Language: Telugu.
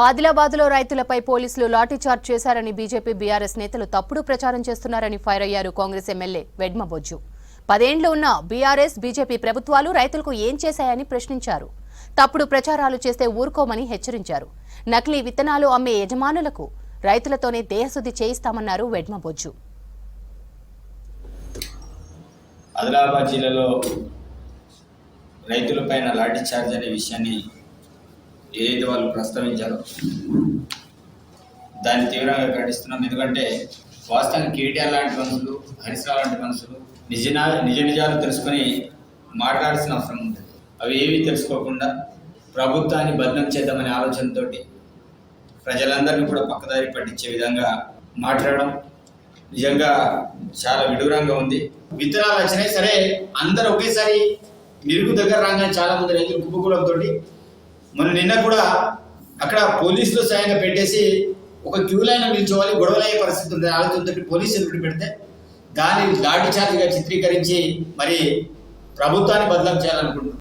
ఆదిలాబాద్లో రైతులపై పోలీసులు లాఠీచార్జ్ చేశారని బీజేపీ బీఆర్ఎస్ నేతలు తప్పుడు ప్రచారం చేస్తున్నారని ఫైర్ అయ్యారు కాంగ్రెస్ ఎమ్మెల్యే వెడ్మ బొజ్జు. 10 ఏళ్లు ఉన్న బీఆర్ఎస్ బీజేపీ ప్రభుత్వాలు రైతులకు ఏం చేశాయని ప్రశ్నించారు. తప్పుడు ప్రచారాలు చేస్తే ఊరుకోమని హెచ్చరించారు. నకిలీ విత్తనాలు అమ్మే యజమానులకు రైతులతోనే దేహశుద్ధి చేయిస్తామన్నారు వెడ్మ బొజ్జు. ఆదిలాబాద్ జిల్లాలో రైతులపైన లాఠీచార్జ్ అనే విషయాన్ని ఏదైతే వాళ్ళు ప్రస్తావించారో దాన్ని తీవ్రంగా ఖండిస్తున్నాం. ఎందుకంటే వాస్తవానికి కేటీఆర్ లాంటి మనుషులు, హరీష్ రావు లాంటి మనుషులు నిజ నిజాలు తెలుసుకొని మాట్లాడాల్సిన అవసరం ఉంటుంది. అవి ఏవి తెలుసుకోకుండా ప్రభుత్వాన్ని బదనం చేద్దామనే ఆలోచనతో ప్రజలందరినీ కూడా పక్కదారి పట్టించే విధంగా మాట్లాడడం నిజంగా చాలా విడూరంగా ఉంది. విత్తనాలు వచ్చినాయి సరే, అందరూ ఒకేసారి నిరుగు దగ్గర రాగానే చాలా మంది రైతులు కుప్పకూలంతో నిన్న కూడా అక్కడ పోలీసులు స్వయంగా పెట్టేసి ఒక క్యూ లైన్ నిల్చోవాలి, గొడవలయ్యే పరిస్థితి ఉంది. ఆలోచనతో పోలీసులు పెడితే దాన్ని లాఠీ చార్జ్గా చిత్రీకరించి మరి ప్రభుత్వాన్ని బదలాం చేయాలనుకుంటున్నారు.